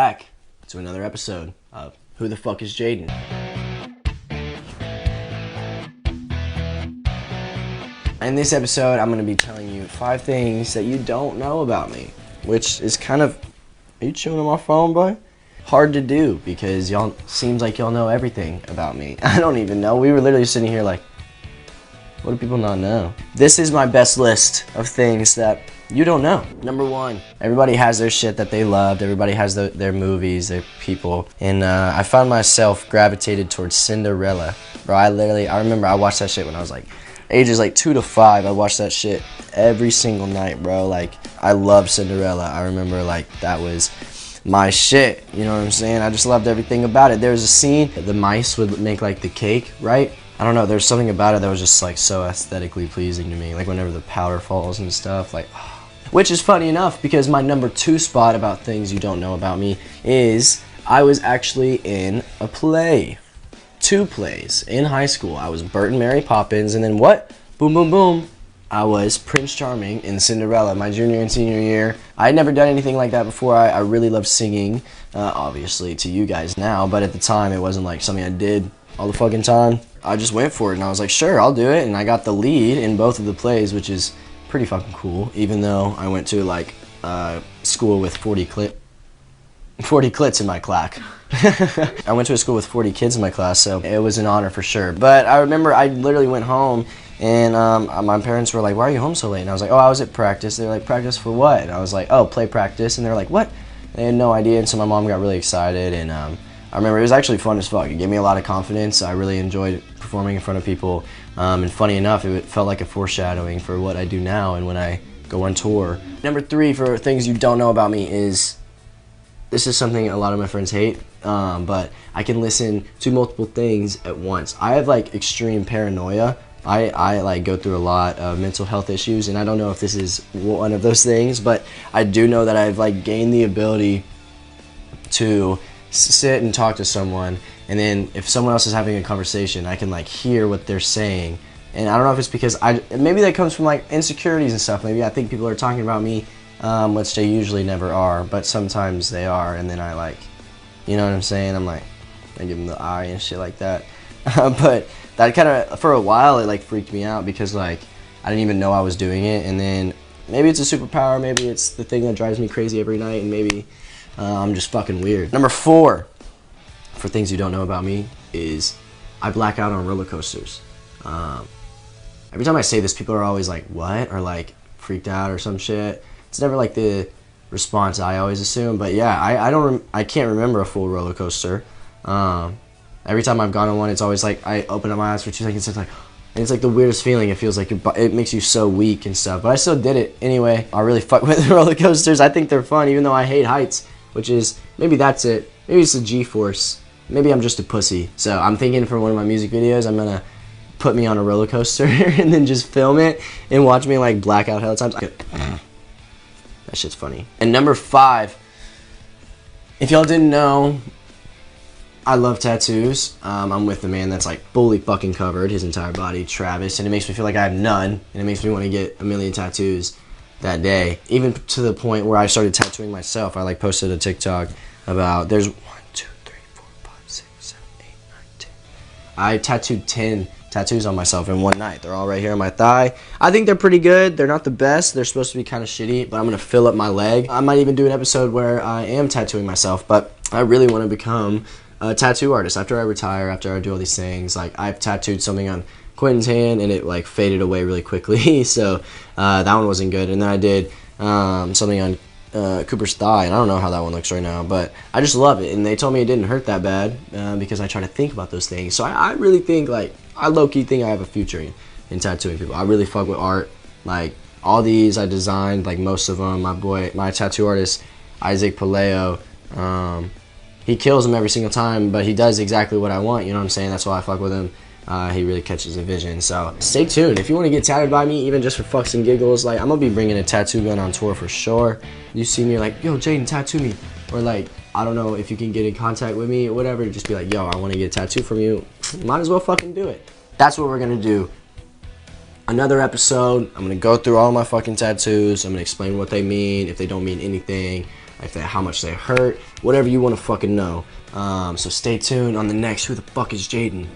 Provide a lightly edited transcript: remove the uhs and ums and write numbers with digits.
Back to another episode of Who the Fuck is Jaden? In this episode, I'm going to be telling you 5 things that you don't know about me, which is kind of, are you chewing on my phone, boy? Hard to do because y'all seems like y'all know everything about me. I don't even know. We were literally sitting here like, what do people not know? This is my best list of things that you don't know. Number 1, everybody has their shit that they loved. Everybody has their movies, their people. And I found myself gravitated towards Cinderella. Bro, I remember I watched that shit when I was like, ages like 2 to 5. I watched that shit every single night, bro. Like, I loved Cinderella. I remember like that was my shit, you know what I'm saying? I just loved everything about it. There was a scene, the mice would make like the cake, right? I don't know, there's something about it that was just like so aesthetically pleasing to me. Like whenever the powder falls and stuff, like, oh. Which is funny enough because my number 2 spot about things you don't know about me is I was actually in a play. 2 plays in high school. I was Bert and Mary Poppins, and then what? Boom, boom, boom. I was Prince Charming in Cinderella my junior and senior year. I had never done anything like that before. I really love singing, obviously to you guys now, but at the time it wasn't like something I did all the fucking time. I just went for it and I was like, sure, I'll do it, and I got the lead in both of the plays, which is pretty fucking cool, even though I went to like school with 40 clits in my clack. I went to a school with 40 kids in my class, so it was an honor for sure. But I remember I literally went home and my parents were like, why are you home so late? And I was like, oh, I was at practice. They were like, practice for what? And I was like, oh, play practice. And they were like, what? They had no idea, and so my mom got really excited, and I remember it was actually fun as fuck. It gave me a lot of confidence. I really enjoyed performing in front of people, and funny enough, it felt like a foreshadowing for what I do now and when I go on tour. Number 3 for things you don't know about me is, this is something a lot of my friends hate, but I can listen to multiple things at once. I have like extreme paranoia. I like go through a lot of mental health issues, and I don't know if this is one of those things, but I do know that I've like gained the ability to sit and talk to someone, and then if someone else is having a conversation, I can like hear what they're saying. And I don't know if it's because maybe that comes from like insecurities and stuff. Maybe I think people are talking about me, which they usually never are, but sometimes they are, and then I like, you know what I'm saying? I'm like, I give them the eye and shit like that. But that kind of, for a while, it like freaked me out because like I didn't even know I was doing it, and then maybe it's a superpower, maybe it's the thing that drives me crazy every night, and maybe I'm just fucking weird. Number 4 for things you don't know about me is I black out on roller coasters. Every time I say this, people are always like, what? Or like freaked out or some shit. It's never like the response I always assume, but yeah, I can't remember a full roller coaster. Every time I've gone on one, it's always like I open up my eyes for 2 seconds, and it's like the weirdest feeling. It feels like it makes you so weak and stuff, but I still did it anyway. I really fuck with roller coasters. I think they're fun, even though I hate heights, which is, maybe that's it. Maybe it's the G-force. Maybe I'm just a pussy. So I'm thinking for one of my music videos, I'm gonna put me on a roller coaster and then just film it and watch me like black out hella times. That shit's funny. And number 5, if y'all didn't know, I love tattoos. I'm with the man that's like fully fucking covered his entire body, Travis, and it makes me feel like I have none, and it makes me want to get a million tattoos that day. Even to the point where I started tattooing myself. I like posted a TikTok about, there's 1, 2, 3, 4, 5, 6, 7, 8, 9, 10. I tattooed 10 tattoos on myself in one night. They're all right here on my thigh. I think they're pretty good. They're not the best. They're supposed to be kind of shitty, but I'm going to fill up my leg. I might even do an episode where I am tattooing myself, but I really want to become a tattoo artist after I retire, after I do all these things. Like, I've tattooed something on Quentin's hand and it like faded away really quickly, so that one wasn't good. And then I did something on Cooper's thigh, and I don't know how that one looks right now, but I just love it, and they told me it didn't hurt that bad because I try to think about those things. So I really think, like, I low-key think I have a future in tattooing people. I really fuck with art. Like, all these I designed, like most of them. My tattoo artist, Isaac Paleo, he kills them every single time, but he does exactly what I want, you know what I'm saying? That's why I fuck with him. He really catches a vision. So stay tuned. If you want to get tattooed by me, even just for fucks and giggles, like, I'm gonna be bringing a tattoo gun on tour for sure. You see me, like, yo, Jaden, tattoo me. Or like, I don't know if you can get in contact with me or whatever, just be like, yo, I want to get a tattoo from you. Might as well fucking do it. That's what we're gonna do. Another episode, I'm gonna go through all my fucking tattoos. I'm gonna explain what they mean, if they don't mean anything. like how much they hurt, whatever you want to fucking know. So stay tuned on the next Who the Fuck is Jaden?